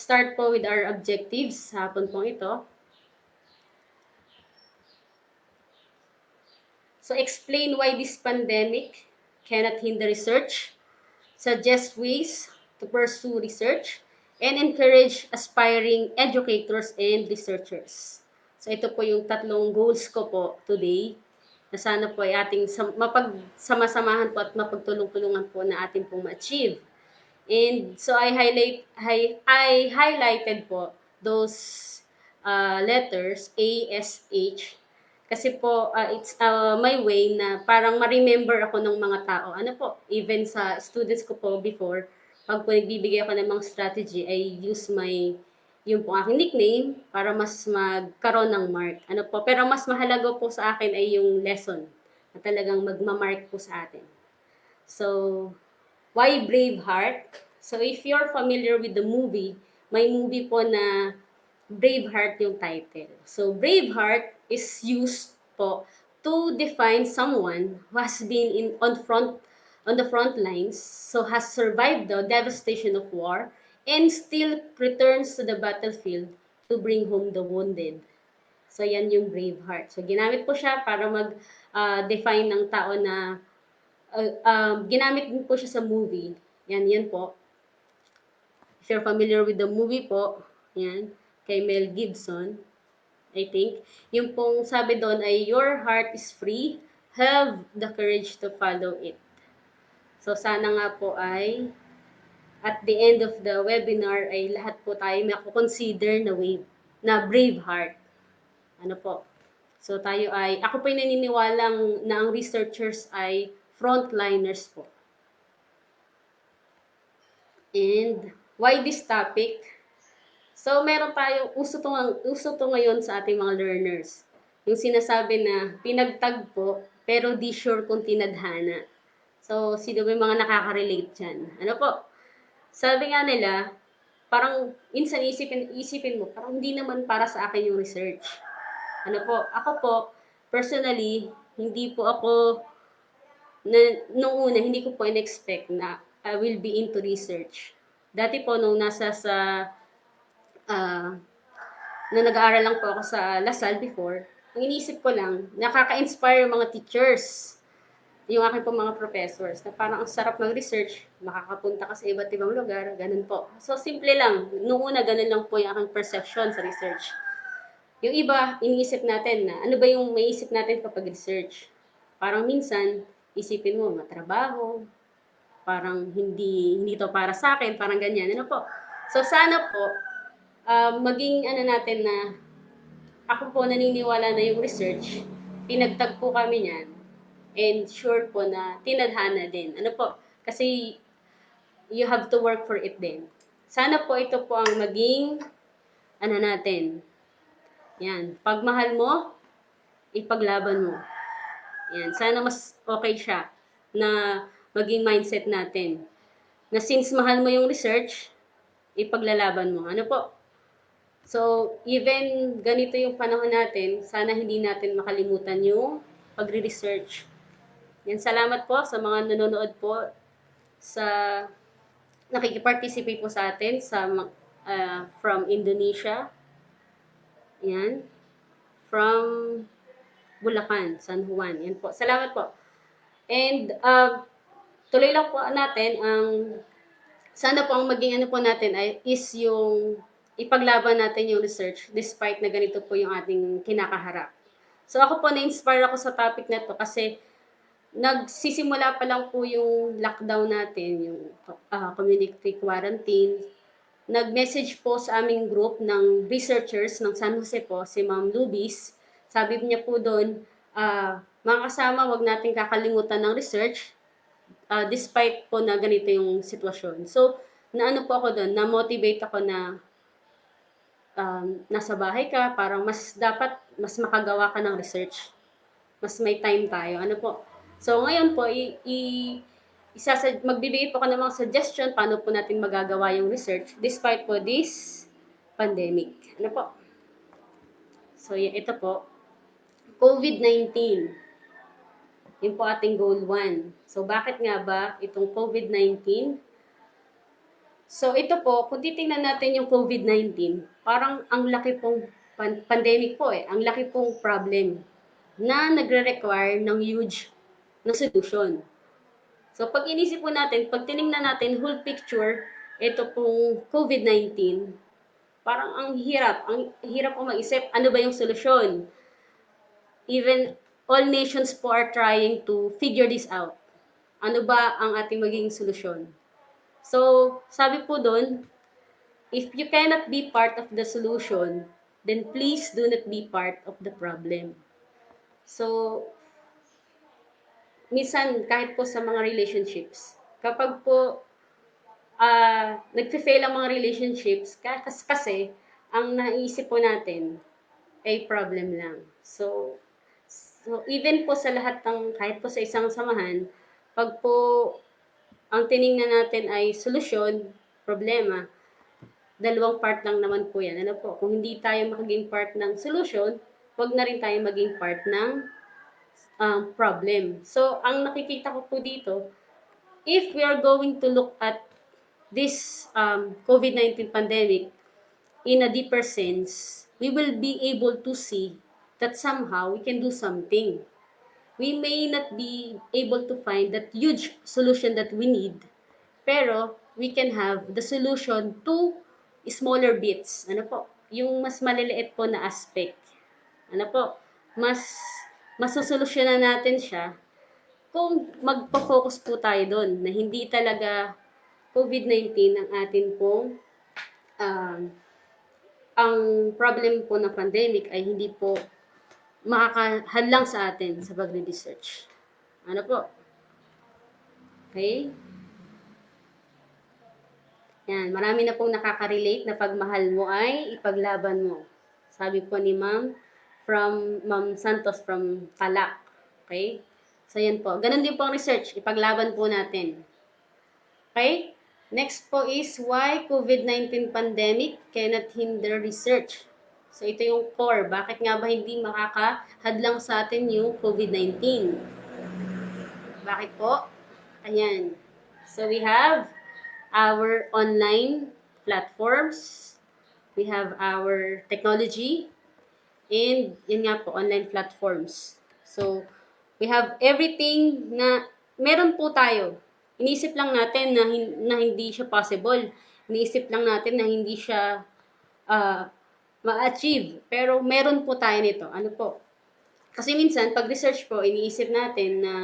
Start po with our objectives sa hapon pong ito. So explain why this pandemic cannot hinder research, suggest ways to pursue research, and encourage aspiring educators and researchers. So ito po yung tatlong goals ko po today na sana po ay ating mapagsama-samahan po at mapagtulong-tulungan po na ating pong ma-achieve. And so I highlighted po those letters A, S, H kasi po it's my way na parang ma-remember ako ng mga tao. Ano po, even sa students ko po before, pag po nagbibigay ako ng mga strategy, I use yung po aking nickname para mas magkaroon ng mark. Ano po, pero mas mahalaga po sa akin ay yung lesson na talagang magma-mark po sa atin. So, why Braveheart? So, if you're familiar with the movie, may movie po na Braveheart yung title. So, Braveheart is used po to define someone who has been on the front lines, so has survived the devastation of war, and still returns to the battlefield to bring home the wounded. So, yan yung Braveheart. So, ginamit po siya para mag-define ng tao na ginamit din po siya sa movie. Yan po. If you're familiar with the movie po, yan, kay Mel Gibson, I think, yung pong sabi doon ay, your heart is free, have the courage to follow it. So, sana nga po ay, at the end of the webinar, ay lahat po tayo mako-consider na brave heart. Ano po? So, ako po ay naniniwalang na ang researchers ay frontliners po. And why this topic? So, meron tayo, uso to ngayon sa ating mga learners. Yung sinasabi na pinagtagpo, pero di sure kung tinadhana. So, sino ba yung mga nakaka-relate dyan? Ano po? Sabi nga nila, parang minsan isipin mo, parang hindi naman para sa akin yung research. Ano po? Ako po, personally, hindi po ako, nung una, hindi ko po in-expect na I will be into research. Dati po, nung ah, na nag-aaral lang po ako sa Lasal before, ang iniisip ko lang, nakaka-inspire yung mga teachers, yung aking po mga professors, na parang ang sarap mag-research, makakapunta ka sa iba't ibang lugar, ganun po. So, simple lang. Noong una, ganun lang po yung aking perception sa research. Yung iba, iniisip natin na, ano ba yung maiisip natin kapag research? Parang minsan, isipin mo, matrabaho, parang hindi to para sa akin, parang ganyan. Ano po? So, sana po, maging ano natin na ako po naniniwala na yung research, pinagtagpo kami niyan, and sure po na tinadhana din. Ano po? Kasi you have to work for it din. Sana po ito po ang maging ano natin. Yan. Pagmahal mo, ipaglaban mo. Yan. Sana mas okay siya na maging mindset natin. Na since mahal mo yung research, ipaglalaban mo. Ano po? So, even ganito yung panahon natin, sana hindi natin makalimutan yung pagre-research. Yan, salamat po sa mga nanonood po sa nakikiparticipate po sa atin from Indonesia. Yan. From Bulacan, San Juan. Yan po. Salamat po. And tuloy lang po natin sana po ang maging ano po natin is yung ipaglaban natin yung research despite na ganito po yung ating kinakaharap. So ako po na-inspire ako sa topic na to kasi nagsisimula pa lang po yung lockdown natin, yung community quarantine. Nag-message po sa aming group ng researchers ng San Jose po, si Ma'am Lubis. Sabi niya po doon, mga kasama, wag natin kakalimutan ng research despite po na ganito yung sitwasyon. So, naano po ako doon, na-motivate ako na nasa bahay ka, parang dapat mas makagawa ka ng research. Mas may time tayo. Ano po? So, ngayon po, magbibigay po ako ng mga suggestion paano po natin magagawa yung research despite po this pandemic. Ano po? So, ito po. COVID-19. Yun po ating goal 1. So, bakit nga ba itong COVID-19? So ito po, kung titingnan natin yung COVID-19, parang ang laki pong pandemic po eh, ang laki pong problem na nagre-require ng huge na solution. So pag inisip po natin, pag tiningnan natin whole picture, ito pong COVID-19, parang ang hirap po mag-isip, ano ba yung solusyon? Even all nations po are trying to figure this out. Ano ba ang ating magiging solusyon? So, sabi po doon, if you cannot be part of the solution, then please do not be part of the problem. So, minsan kahit po sa mga relationships, kapag po nagfe-fail ang mga relationships, kasi ang naisip po natin ay problem lang. So even po sa lahat ng, kahit po sa isang samahan, pag po ang tiningnan natin ay solusyon, problema, dalawang part lang naman po yan. Ano po, kung hindi tayo maging part ng solusyon, wag na rin tayo maging part ng problem. So, ang nakikita ko po dito, if we are going to look at this COVID-19 pandemic in a deeper sense, we will be able to see that somehow we can do something. We may not be able to find that huge solution that we need, pero we can have the solution to smaller bits. Ano po? Yung mas maliliit po na aspect. Ano po? Mas masusolusyonan natin siya kung magpo-focus po tayo doon na hindi talaga COVID-19 ang atin pong um, ang problem po ng pandemic ay hindi po makakahadlang sa atin sa pagre-research. Ano po? Okay? Yan, marami na pong nakaka-relate na pagmahal mo ay ipaglaban mo. Sabi po ni Ma'am Santos from Calak. Okay? So yan po. Ganun din po ang research. Ipaglaban po natin. Okay? Next po is why COVID-19 pandemic cannot hinder research. So ito yung core. Bakit nga ba hindi makakahadlang sa atin yung COVID-19? Bakit po? Ayan. So we have our online platforms. We have our technology. And yun nga po, online platforms. So, we have everything na meron po tayo. Iniisip lang natin na hindi siya possible. Iniisip lang natin na hindi siya uh, ma-achieve. Pero meron po tayo nito. Ano po? Kasi minsan, pag research po, iniisip natin na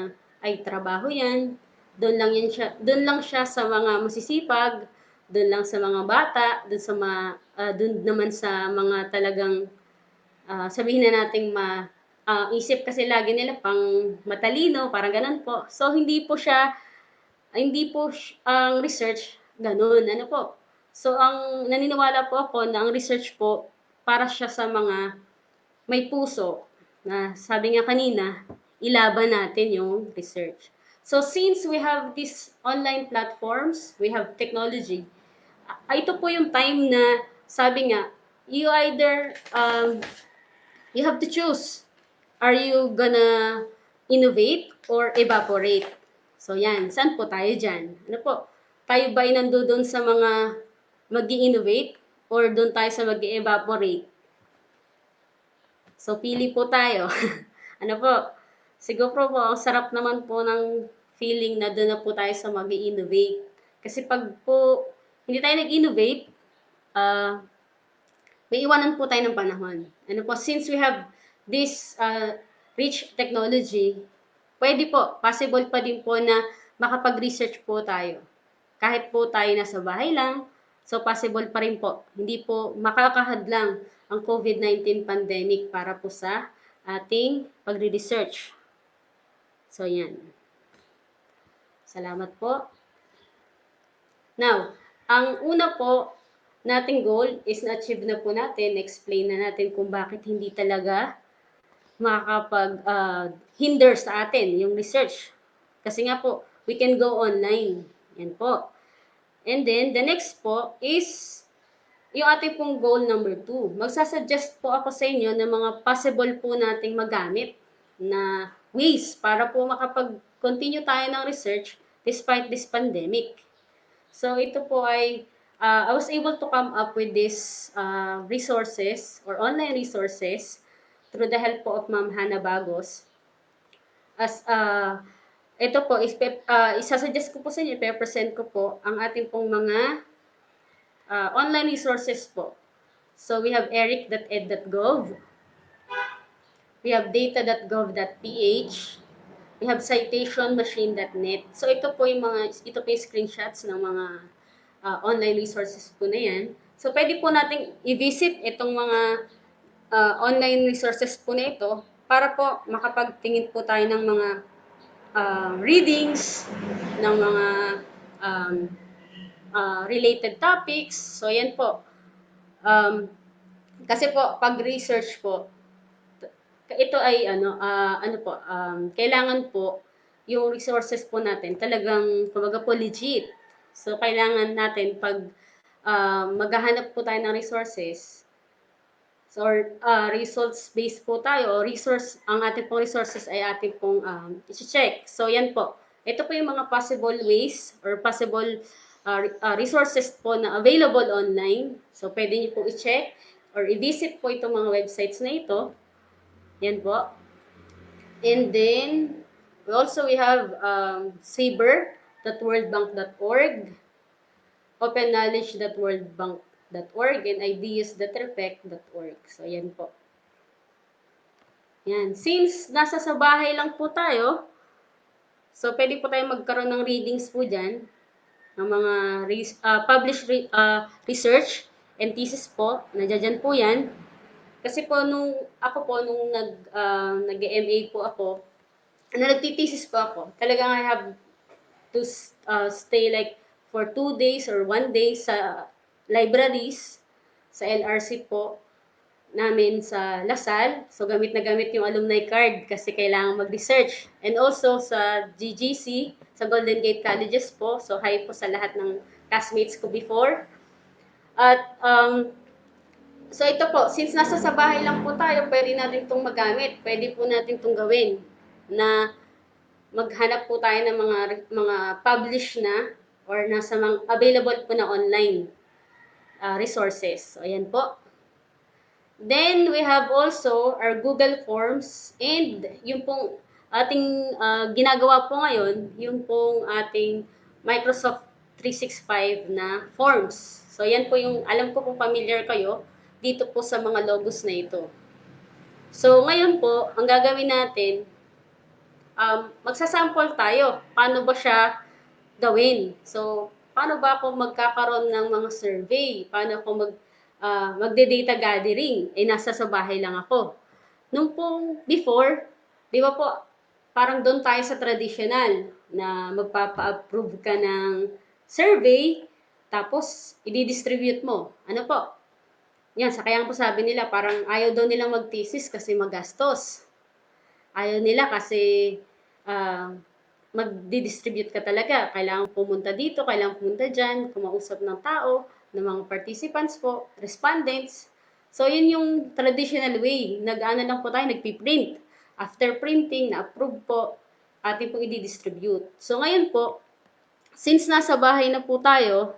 ay trabaho yan, doon lang siya sa mga masisipag, doon lang sa mga bata, doon naman sa mga talagang sabihin na nating isip kasi lagi nila pang matalino, parang ganun po. So, hindi po ang research ganun. Ano po? So, ang naniniwala po ako na ang research po para siya sa mga may puso na sabi nga kanina, ilaban natin yung research. So, since we have these online platforms, we have technology, ito po yung time na sabi nga, you either you have to choose. Are you gonna innovate or evaporate? So yan, saan po tayo dyan? Ano po? Tayo ba ay nandoon sa mga mag-i-innovate or doon tayo sa mag-i-evaporate? So pili po tayo. Ano po? Siguro po, ang sarap naman po ng feeling na doon na po tayo sa mag-i-innovate. Kasi pag po hindi tayo nag-innovate, uh, may iwanan po tayo ng panahon. Ano po, since we have this rich technology, pwede po, possible pa din po na makapag-research po tayo. Kahit po tayo nasa bahay lang, so possible pa rin po. Hindi po makakahadlang ang COVID-19 pandemic para po sa ating pagre-research. So, yan. Salamat po. Now, ang una po nating goal is na-achieve na po natin, explain na natin kung bakit hindi talaga makakapag-hinder sa atin yung research. Kasi nga po, we can go online. Yan po. And then, the next po is yung ating pong goal number 2. Magsasuggest po ako sa inyo ng mga possible po nating magamit na ways para po makapag-continue tayo ng research despite this pandemic. So, ito po ay I was able to come up with these resources or online resources through the help po of Ma'am Hannah Bagos. As ito po, isasuggest ko po sa inyo, i-present ko po ang ating pong mga online resources po. So we have eric.ed.gov, we have data.gov.ph, we have citationmachine.net. So ito po yung screenshots ng mga online resources po na yan. So pwede po nating i-visit itong mga online resources po na ito para po makapagtingin po tayo ng mga readings, ng mga um, related topics. So yan po. Kasi po, pag research po, ito ay kailangan po yung resources po natin talagang kumbaga po legit. So kailangan natin pag maghahanap po tayo ng resources, so results based po tayo, ang ating pong resources ay ating pong i-check. So yan po. Ito po yung mga possible ways or possible resources po na available online. So pwede niyo po i-check or i-visit po itong mga websites na ito. Yan po. And then, we have saber.worldbank.org, openknowledge.worldbank.org, and ideas.reflect.org. So, yan po. Yan. Since nasa sa bahay lang po tayo, so pwede po tayo magkaroon ng readings po dyan, ng mga published research and thesis po. Nandiyan po yan. Kasi po nung nag-MA po ako, nagtitesis po ako, talagang I have to stay like for 2 days or 1 day sa libraries, sa LRC po, namin sa Lasal. So gamit na gamit yung alumni card kasi kailangan mag-research. And also sa GGC, sa Golden Gate Colleges po. So hi po sa lahat ng classmates ko before. At so ito po, since nasa sa bahay lang po tayo, pwede natin itong magamit. Pwede po natin itong gawin na maghanap po tayo ng mga published na or nasa mga available po na online resources. So ayan po. Then we have also our Google Forms and yung pong ating ginagawa po ngayon, yung pong ating Microsoft 365 na forms. So yan po yung, alam ko kung familiar kayo dito po sa mga logos na ito. So ngayon po, ang gagawin natin, magsasample tayo. Paano ba siya gawin? So, paano ba ako magkakaroon ng mga survey? Paano ako magde-data gathering? Nasa sa bahay lang ako. Nung pong before, di ba po, parang doon tayo sa traditional na magpapa-approve ka ng survey, tapos i-distribute mo. Ano po? Yan, sa kaya po sabi nila, parang ayaw daw nilang mag-thesis kasi magastos. Ayaw nila kasi mag-distribute ka talaga. Kailangan pumunta dito, kailangan pumunta dyan, kumausap ng tao, ng mga participants po, respondents. So, yun yung traditional way. Nag-ano lang po tayo, nagpiprint. After printing, na-approve po, ating pong i-distribute. So, ngayon po, since nasa bahay na po tayo,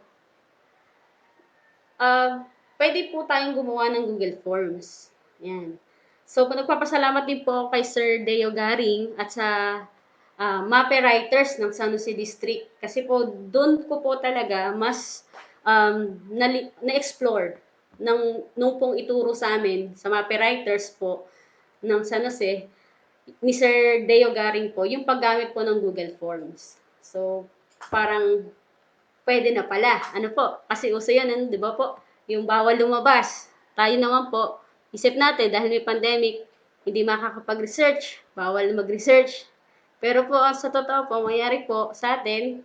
pwede po tayong gumawa ng Google Forms. Yan. So, nagpapasalamat din po kay Sir Deo Garing at sa MAPE writers ng San Jose District. Kasi po, doon ko po talaga mas na-explore nung pong ituro sa amin, sa MAPE writers po ng San Jose, ni Sir Deo Garing po, yung paggamit po ng Google Forms. So, parang pwede na pala. Ano po? Kasi uso yan, di ba po? Yung bawal lumabas. Tayo naman po, isip natin dahil may pandemic, hindi makakapag-research, bawal mag-research. Pero po, sa totoo po, mayari po sa atin,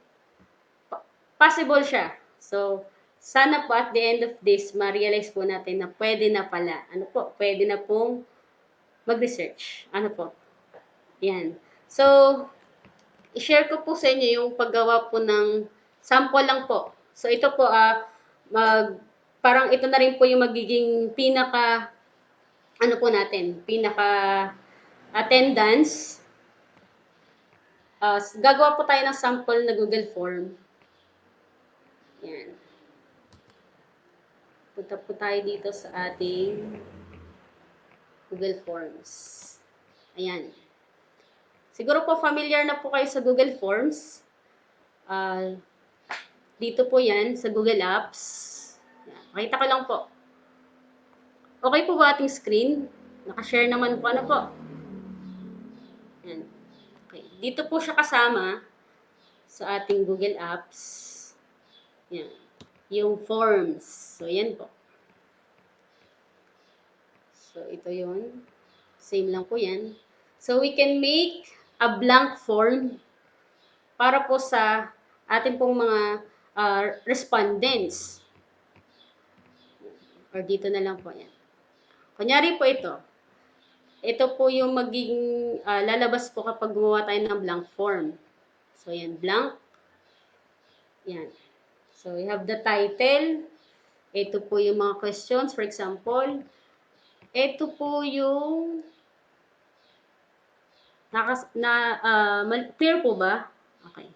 possible siya. So, sana po at the end of this, ma-realize po natin na pwede na pala. Ano po? Pwede na pong mag-research. Ano po? Yan. So, i-share ko po sa inyo yung paggawa po ng sample lang po. So, ito po, parang ito na rin po yung magiging pinaka, ano po natin, pinaka attendance. Gagawa po tayo ng sample na Google Form. Yan. Punta po tayo dito sa ating Google Forms. Ayan. Siguro po familiar na po kayo sa Google Forms. Dito po yan sa Google Apps. Ayan. Makita ko lang po. Okay po ba ating screen? Nakashare naman po. Ano po? Ayan. Okay. Dito po siya kasama sa ating Google Apps. Ayan. Yung forms. So, yan po. So, ito yun. Same lang po yan. So, we can make a blank form para po sa ating pong mga respondents. Or dito na lang po yan. Kunyari po ito. Ito po yung magiging lalabas po kapag gumawa tayo ng blank form. So, yan. Blank. Yan. So, we have the title. Ito po yung mga questions. For example, ito po yung clear po ba? Okay.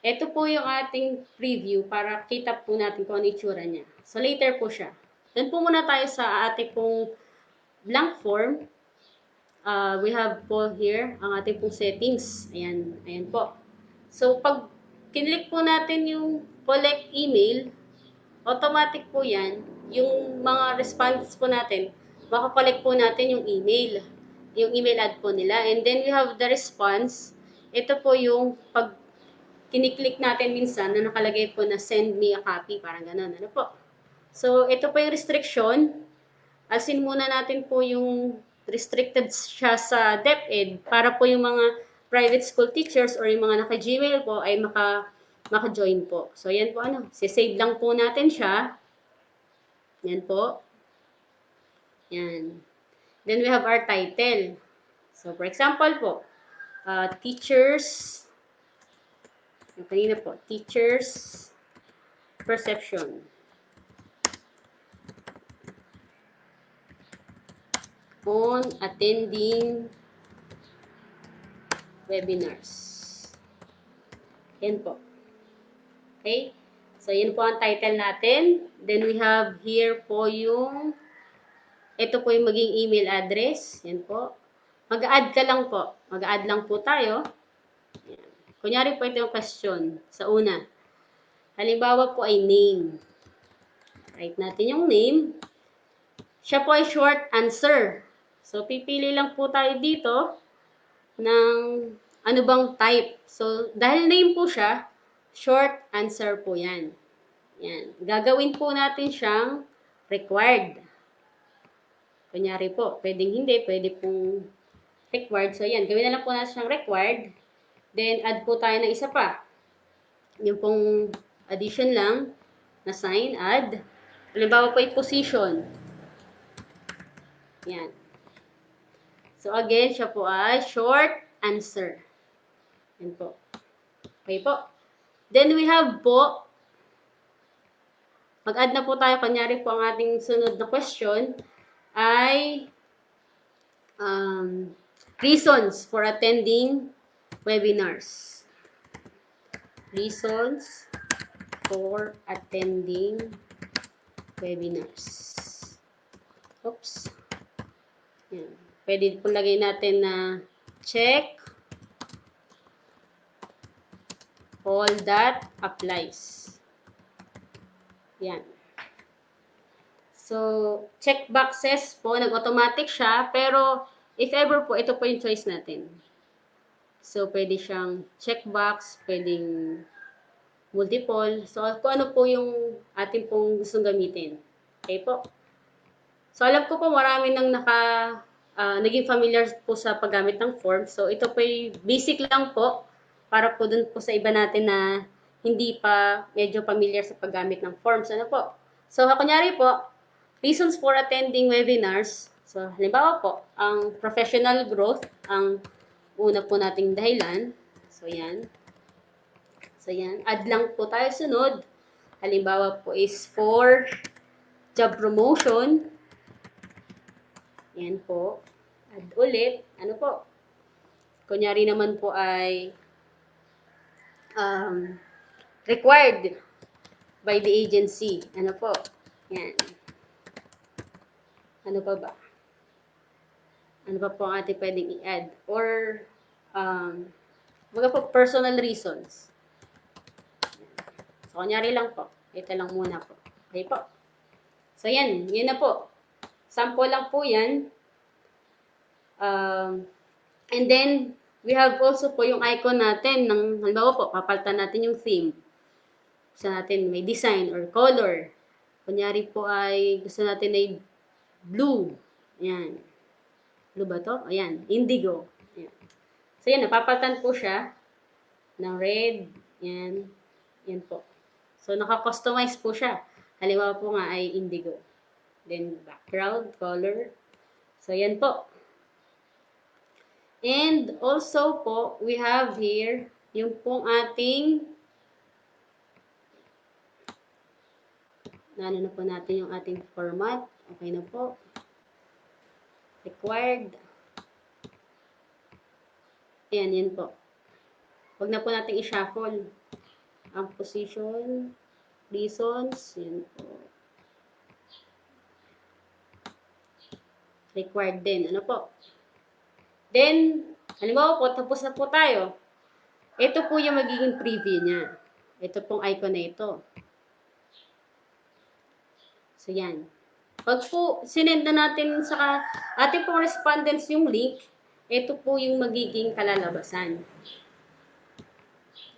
Ito po yung ating preview para kita po natin kung ano itsura niya. So, later po siya. Then po muna tayo sa ating pong blank form. We have po here ang ating pong settings. Ayan, ayan po. So, pag kinlik po natin yung collect email, automatic po yan. Yung mga response po natin, makakollect po natin yung email. Yung email ad po nila. And then we have the response. Ito po yung pag kiniklik natin minsan na nakalagay po na send me a copy. Parang ganun. Ano po? So, ito po yung restriction. Asin muna natin po yung restricted siya sa DepEd para po yung mga private school teachers or yung mga naka-Gmail po ay maka-join po. So, yan po ano. Save lang po natin siya. Yan po. Yan. Then we have our title. So, for example po, teachers, yung kanina po, teachers perception on attending webinars. Yan po. Okay? So, yun po ang title natin. Then we have here po yung ito po yung maging email address. Yan po. Mag-add ka lang po. Mag-add lang po tayo. Yan. Kunyari po ito yung question sa una. Halimbawa po ay name. Write natin yung name. Siya po ay short answer. So, pipili lang po tayo dito ng ano bang type. So, dahil name po siya, short answer po yan. Yan. Gagawin po natin siyang required. Kunyari po, pwedeng hindi, pwede pong required. So, yan. Gawin na lang po natin siyang required. Then, add po tayo ng isa pa. Yung pong addition lang na sign, add. Halimbawa po yung position. Yan. So, again, siya po ay short answer. Yan po. Okay po. Then, we have po, mag-add na po tayo. Kunyari po ang ating sunod na question ay reasons for attending webinars. Reasons for attending webinars. Oops. Yan. Pwede po lagay natin na check all that applies. Yan. So, check boxes po, nag-automatic siya, pero if ever po, ito po yung choice natin. So, pwede siyang checkbox, pwedeng multiple. So, kung ano po yung ating pong gustong gamitin. Okay po. So, alam ko po marami nang naging familiar po sa paggamit ng form. So, ito po yung basic lang po para po dun po sa iba natin na hindi pa medyo familiar sa paggamit ng forms. Ano po? So, kunyari po, reasons for attending webinars. So, halimbawa po, ang professional growth, ang una po nating dahilan. So, yan. So, yan. Add lang po tayo sunod. Halimbawa po is for job promotion. Yan po. Add ulit. Ano po? Kunyari naman po ay required by the agency. Ano po? Yan. Ano pa ba? Ano pa po ang ating pwedeng i-add? Or, mga po, personal reasons. So, kunyari lang po. Ito lang muna po. Okay po. So, yan. Yan na po. Sample lang po yan. And then, we have also po yung icon natin ng, halimbawa po, papalitan natin yung theme. Gusto natin may design or color. Kunyari po ay gusto natin ay blue. Ayan. Blue ba to? Ayan. Indigo. Ayan. So, yan. Napapalitan po siya ng red. Ayan. Yan po. So, naka-customize po siya. Halimbawa po nga ay indigo. Then, background, color. So, yan po. And also po, we have here yung pong ating ano na po natin yung ating format. Okay na po. Required. Ayan, yan po. Huwag na po natin i-shuffle. Ang position, reasons, yan po. Required din. Ano po? Then, halimbawa po, tapos na po tayo. Ito po yung magiging preview niya. Ito pong icon na ito. So, yan. Pag po sinend na natin sa ating pong respondents yung link, ito po yung magiging kalalabasan.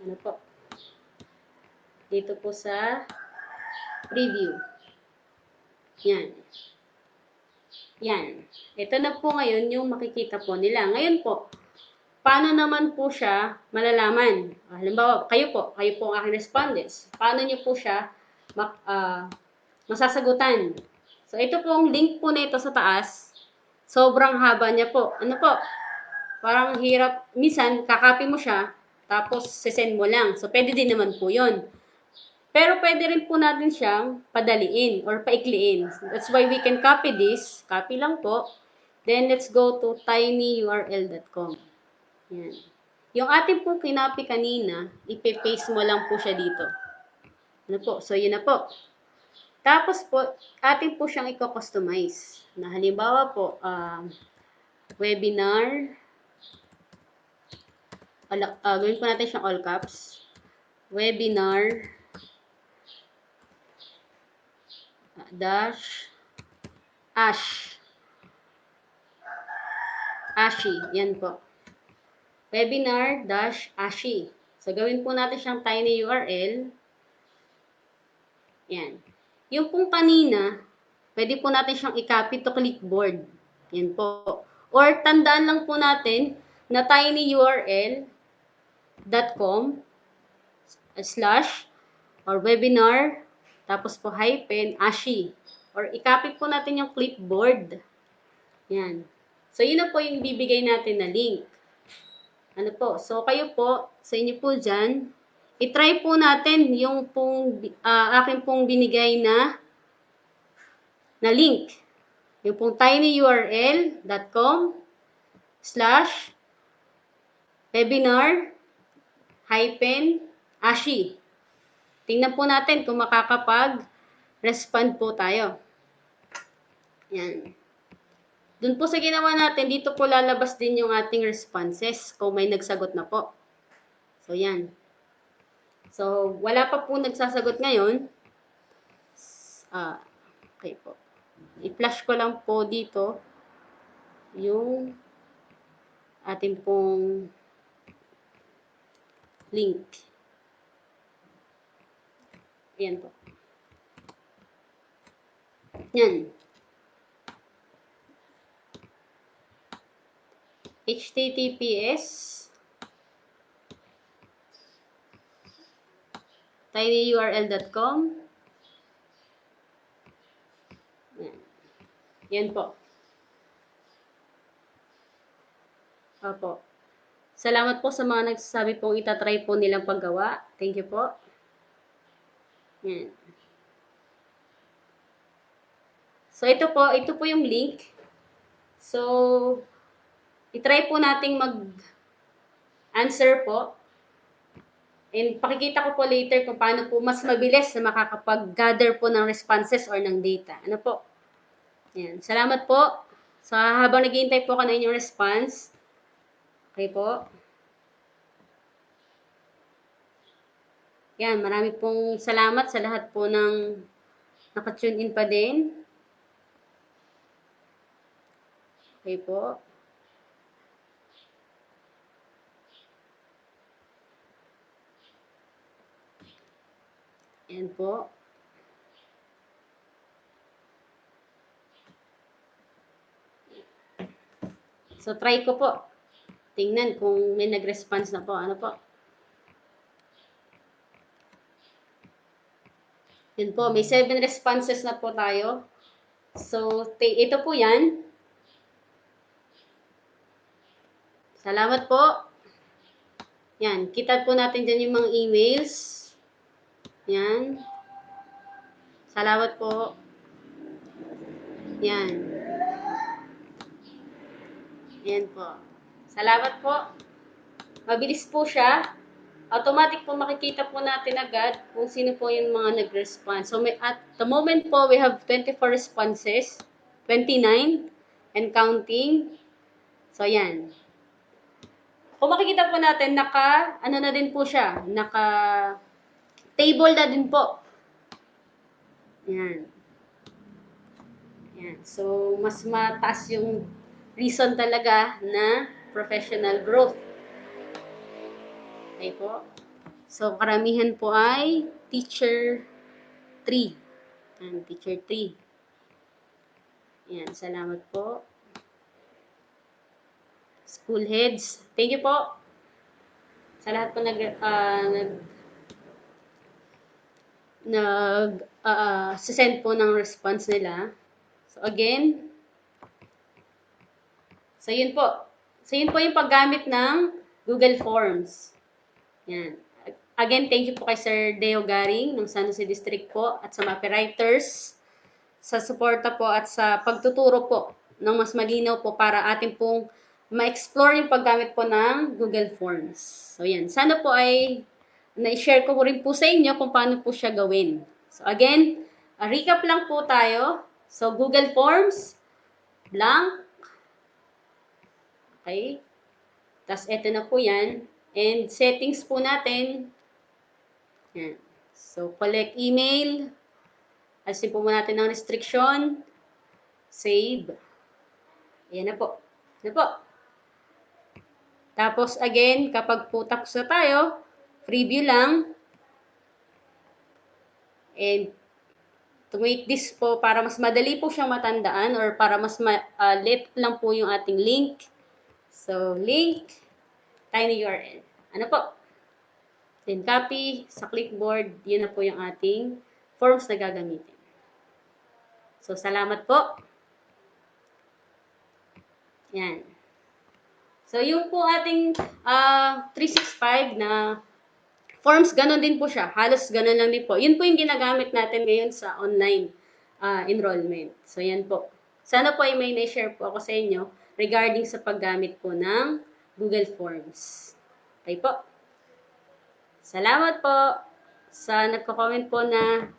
Ano po? Dito po sa preview. Yan. Yan. Ito na po ngayon yung makikita po nila. Ngayon po, paano naman po siya malalaman? Halimbawa, kayo po ang aking respondents. Paano nyo po siya masasagutan? So, ito pong link po na ito sa taas. Sobrang haba niya po. Ano po? Parang hirap. Minsan, kakopy mo siya, tapos sesend mo lang. So, pwede din naman po yun. Pero pwede rin po natin siyang padaliin or paikliin. That's why we can copy this. Copy lang po. Then, let's go to tinyurl.com. Yan. Yung ating po kinopy kanina, ipe-paste mo lang po siya dito. Ano po? So, yun na po. Tapos po, ating po siyang i-customize. Na halimbawa po, webinar. Gawin po natin siyang all caps. Webinar. Dash Ashi. Yan po. Webinar dash Ashi. So, gawin po natin siyang tiny URL. Yan. Yung pong kanina, pwede po natin siyang i-copy to clipboard. Yan po. Or, tandaan lang po natin na tinyurl.com / or webinar tapos po hyphen Ashi. Or i-copy po natin yung clipboard. Yan. So, yun na po yung bibigay natin na link. Ano po? So, kayo po, sa inyo po dyan, i-try po natin yung pong, akin pong binigay na link. Yung pong tinyurl.com / webinar hyphen Ashi. Tingnan po natin kung makakapag-respond po tayo. Yan. Doon po sa ginawa natin, dito po lalabas din yung ating responses kung may nagsagot na po. So, yan. So, wala pa po nagsasagot ngayon. Okay po. I-flash ko lang po dito yung ating pong link. Ayan po. Yan. https tinyurl.com. Yan. Yan po. Opo. Salamat po sa mga nagsasabi pong itatry po nilang paggawa. Thank you po. Yan. So, ito po yung link. So, itry po nating mag-answer po. And pakikita ko po later kung paano po mas mabilis na makakapag-gather po ng responses or ng data. Ano po? Yan. Salamat po. Sa habang naghihintay po ako ng inyong response. Okay po. Yan. Marami pong salamat sa lahat po ng naka-tune in pa din. Okay po. Yan po. So, try ko po. Tingnan kung may nag-response na po. Ano po? Yan po. May 7 responses na po tayo. So, ito po yan. Salamat po. Yan. Kita po natin dyan yung mga emails. Yan. Salamat po. Yan. Yan po. Salamat po. Mabilis po siya. Automatic po makikita po natin agad kung sino po yung mga nag-respond. So, at the moment po, we have 24 responses. 29 and counting. So, yan. Kung makikita po natin, ano na din po siya. Table na din po. Yan. Yan. So, mas mataas yung reason talaga na professional growth. Okay po. So, karamihan po ay teacher 3. Yan, teacher 3. Yan, salamat po. School heads. Thank you po. Sa lahat po send po ng response nila. So, again, so yun po. So, yun po yung paggamit ng Google Forms. Yan. Again, thank you po kay Sir Deo Garing ng San Jose District po at sa mga writers sa suporta po at sa pagtuturo po ng mas malinaw po para atin pong ma-explore yung paggamit po ng Google Forms. So, yan. Sana po ay na-share ko rin po sa inyo kung paano po siya gawin. So, again, recap lang po tayo. So, Google Forms, blank. Okay. Tapos, eto na po yan. And settings po natin. Yan. So, collect email. Alisin po muna natin ng restriction. Save. Ayan na po. Ayan po. Tapos, again, kapag po tapos na tayo, preview lang. And, to make this po, para mas madali po siyang matandaan or para mas lit lang po yung ating link. So, link, tiny URL. Ano po? Then, copy sa clipboard. Yun na po yung ating forms na gagamitin. So, salamat po. Yan. So, yung po ating 365 na forms, ganun din po siya. Halos ganun lang din po. Yun po yung ginagamit natin ngayon sa online enrollment. So, yan po. Sana po ay may na-share po ako sa inyo regarding sa paggamit po ng Google Forms. Okay po. Salamat po sa nagko-comment po na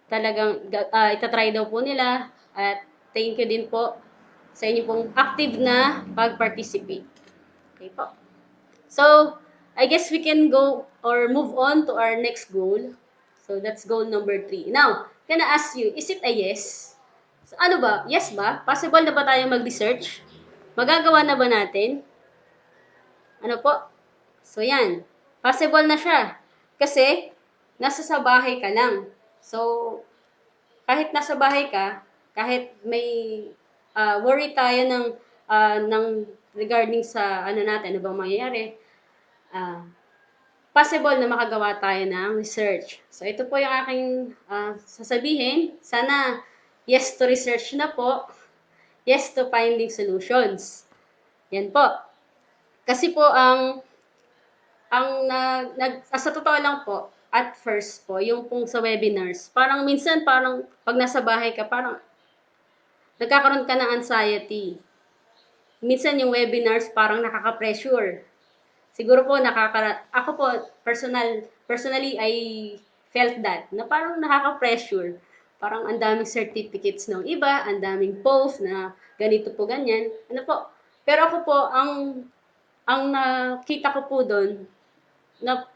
talagang itatry daw po nila. At thank you din po sa inyo pong active na pag-participate. Okay po. So, I guess we can go or move on to our next goal. So, that's goal number 3. Now, can I ask you, is it a yes? So, ano ba? Yes ba? Possible na ba tayo mag-research? Magagawa na ba natin? Ano po? So, yan. Possible na siya. Kasi, nasa sa bahay ka lang. So, kahit nasa bahay ka, kahit may worry tayo ng regarding sa ano natin, ano bang mangyayari, possible na makagawa tayo ng research. So, ito po yung aking sasabihin. Sana, yes to research na po. Yes to finding solutions. Yan po. Kasi po, sa totoo lang po, at first po, yung pong sa webinars, parang minsan, pag nasa bahay ka, parang nagkakaroon ka ng anxiety. Minsan yung webinars parang nakaka-pressure. siguro po ako po personally I felt that na parang nakaka-pressure. Parang ang daming certificates ng iba, ang daming post na ganito po ganyan. Ano po? Pero ako po ang nakita ko po doon na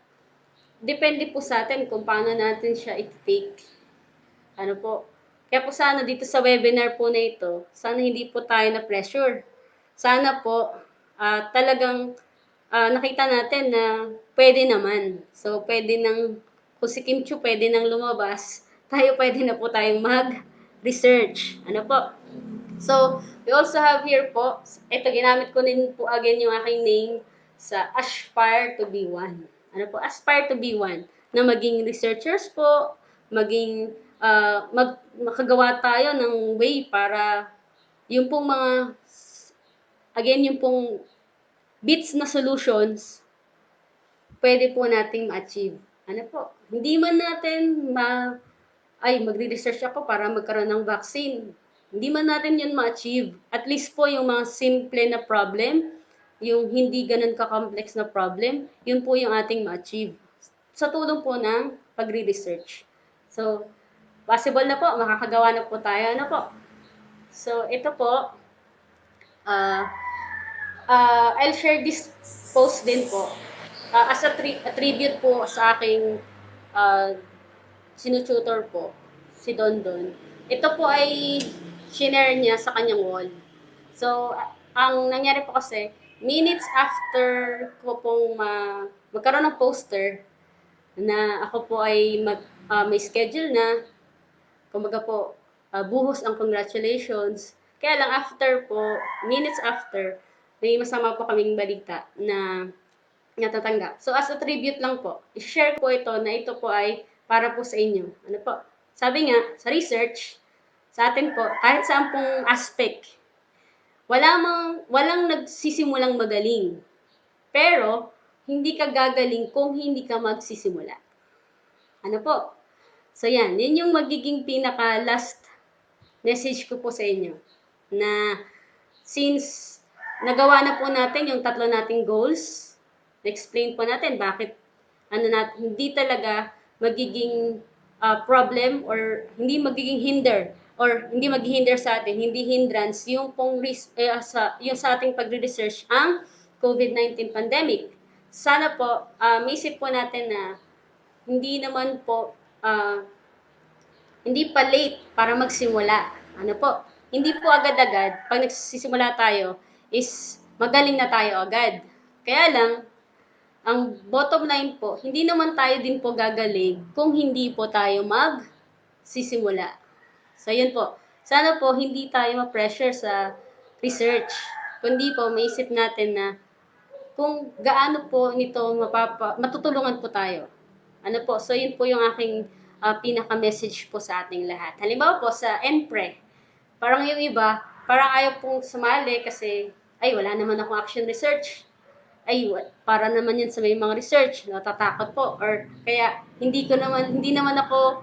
depende po sa atin kung paano natin siya i-take. Ano po? Kaya po sana dito sa webinar po na ito, sana hindi po tayo na pressure. Sana po talagang nakita natin na pwede naman. So, pwede nang, kung si Kim Chiu pwede nang lumabas, tayo pwede na po tayong mag-research. Ano po? So, we also have here po, ito ginamit ko din po again yung aking name sa Aspire to be one. Ano po? Aspire to be one. Na maging researchers po, maging makagawa tayo ng way para yung pong mga, again, yung pong bits na solutions, pwede po nating ma-achieve. Ano po? Hindi man natin magre-research ako para magkaroon ng vaccine. Hindi man natin yun ma-achieve. At least po yung mga simple na problem, yung hindi ganun ka-complex na problem, yun po yung ating ma-achieve. Sa tulong po ng pagre-research. So, possible na po, makakagawa na po tayo. Ano po? So, ito po, I'll share this post din po as a tribute po sa aking uh, sinututor po, si Dondon. Ito po ay shinare niya sa kanyang wall. So, ang nangyari po kasi, minutes after ko pong magkaroon ng poster na ako po ay may schedule na, kumbaga po, buhos ang congratulations. Kaya lang after po, minutes after, may masama po kaming balita na natatanggap. So as a tribute lang po, i-share po ito na ito po ay para po sa inyo. Ano po? Sabi nga, sa research, sa atin po, kahit saan pong aspect, walang nagsisimulang magaling. Pero, hindi ka gagaling kung hindi ka magsisimula. Ano po? So yan, yun yung magiging pinaka last message ko po sa inyo. Na since nagawa na po natin yung tatlo nating goals, explain po natin bakit hindi talaga magiging problem or hindi magiging hinder or hindi maghihinder sa atin, hindi hindrance yung yung sa ating pagre-research ang COVID-19 pandemic. Sana po maisip po natin na hindi naman po hindi pa late para magsimula. Ano po? Hindi po agad-agad pag nagsisimula tayo is magaling na tayo agad. Kaya lang ang bottom line po, hindi naman tayo din po gagaling kung hindi po tayo magsisimula. So, yun po. Sana po hindi tayo ma-pressure sa research. Kundi po, maisip natin na kung gaano po nito matutulungan po tayo. Ano po, so yun po yung aking pinaka-message po sa ating lahat. Halimbawa po sa ENPRE, parang yung iba, parang ayaw pong sumali kasi, ay wala naman akong action research. Ay, para naman yan sa may mga research, natatakot po. Or kaya, hindi naman ako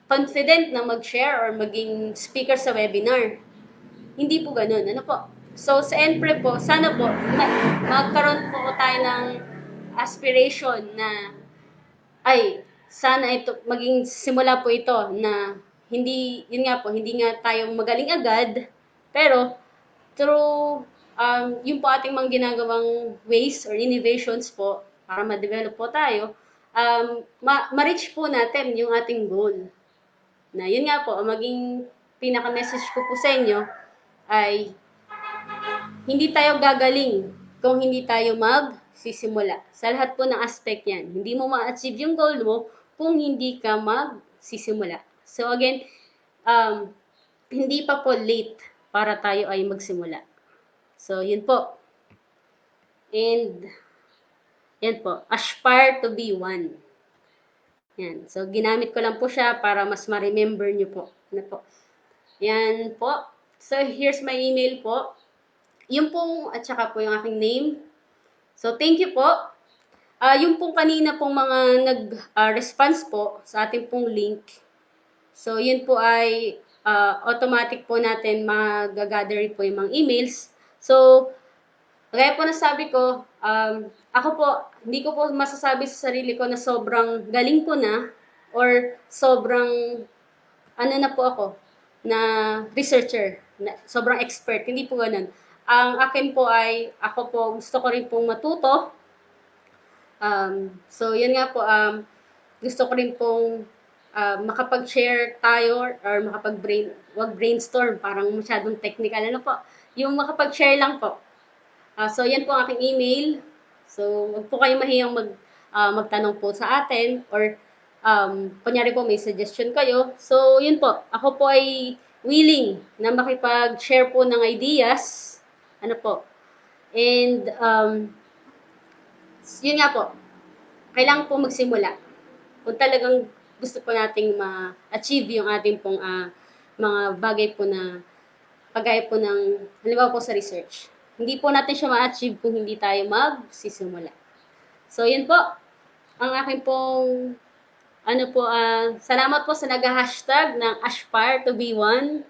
confident na mag-share or maging speaker sa webinar. Hindi po ganun. Ano po? So, sa ENPRE po, sana po, magkaroon po tayo ng aspiration na, ay, sana ito, maging simula po ito na yun nga po, hindi nga tayo magaling agad, pero through yung po ating mga ginagawang ways or innovations po, para ma-develop po tayo, ma-reach po natin yung ating goal. Na yun nga po, maging pinaka-message ko po sa inyo ay hindi tayo gagaling kung hindi tayo magsisimula. Sa lahat po ng aspect yan. Hindi mo ma-achieve yung goal mo kung hindi ka magsisimula. So again, hindi pa po late para tayo ay magsimula. So yun po. And yan po, aspire to be one. Yan. So ginamit ko lang po siya para mas ma-remember nyo po. Ano po? Yan po. So here's my email po. Yung pong, at saka po yung aking name. So, thank you po. Yung pong kanina pong mga nag-response po sa ating pong link. So, yun po ay automatic po natin mag-gather po yung mga emails. So, Kaya po nasabi ko, ako po, hindi ko po masasabi sa sarili ko na sobrang galing ko na or sobrang ano na po ako, na researcher, na sobrang expert, hindi po ganun. Ang akin po ay, ako po gusto ko rin pong matuto. So, yun nga po, gusto ko rin pong makapag-share tayo or wag brainstorm, parang masyadong technical. Ano po, yung makapag-share lang po. So, yan po ang aking email. So, wag po kayong mahiyang magtanong po sa atin or kunyari po may suggestion kayo. So, yun po. Ako po ay willing na makipag-share po ng ideas. Ano po. And, yun nga po. Kailangan po magsimula. Kung talagang gusto po nating ma-achieve yung ating pong mga bagay po na kagaya po ng, halimbawa po sa research. Hindi po natin siya ma-achieve kung hindi tayo magsisimula. So, yun po. Ang aking pong, ano po, salamat po sa nag-hashtag ng aspire to be one.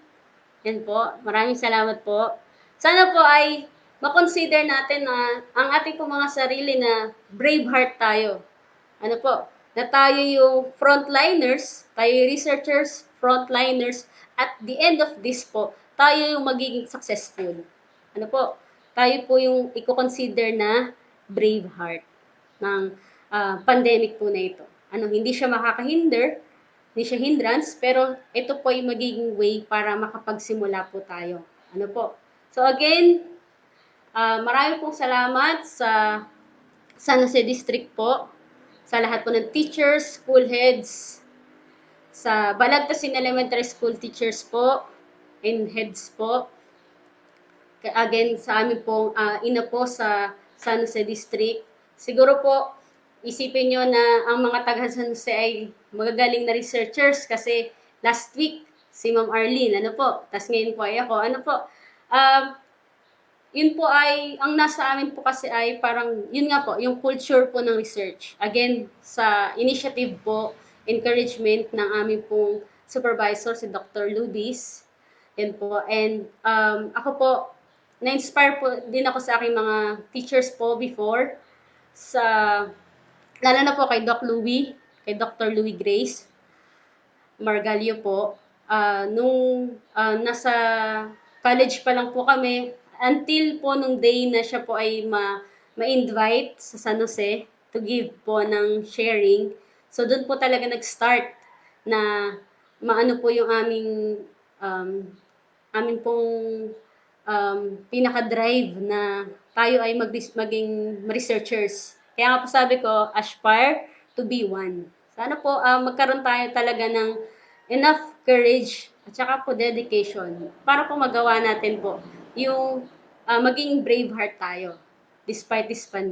Yan po. Maraming salamat po. Sana po ay makonsider natin na ang ating po mga sarili na Braveheart tayo. Ano po, na tayo yung frontliners, tayo yung researchers, frontliners, at the end of this po, tayo yung magiging successful. Ano po, tayo po yung i-consider na Braveheart ng pandemic po na ito. Ano, hindi siya makakahinder, hindi siya hindrance, pero ito po ay magiging way para makapagsimula po tayo. Ano po. So again, marami pong salamat sa San Jose District po, sa lahat po ng teachers, school heads, sa Balagtasin Elementary School teachers po, and heads po. Again, sa amin pong ina po sa San Jose District. Siguro po, isipin nyo na ang mga taga San Jose ay magagaling na researchers kasi last week, si Ma'am Arlene, ano po, tas ngayon po ay ako, ano po, yun po ay, ang nasa amin po kasi ay parang, yun nga po, yung culture po ng research. Again, sa initiative po, encouragement ng aming pong supervisor, si Dr. Lubis. Yan po. And ako po, na-inspire po din ako sa aking mga teachers po before, sa, lalo na po kay Doc Louie, kay Dr. Louie Grace Margalio po. Nung nasa college pa lang po kami, until po nung day na siya po ay ma-invite sa San Jose to give po ng sharing. So, doon po talaga nag-start na maano po yung um, aming pong pinaka-drive na tayo ay maging researchers. Kaya nga po sabi ko, aspire to be one. Sana po magkaroon tayo talaga ng enough courage at saka po dedication para po magawa natin po yung maging brave heart tayo despite this pandemic.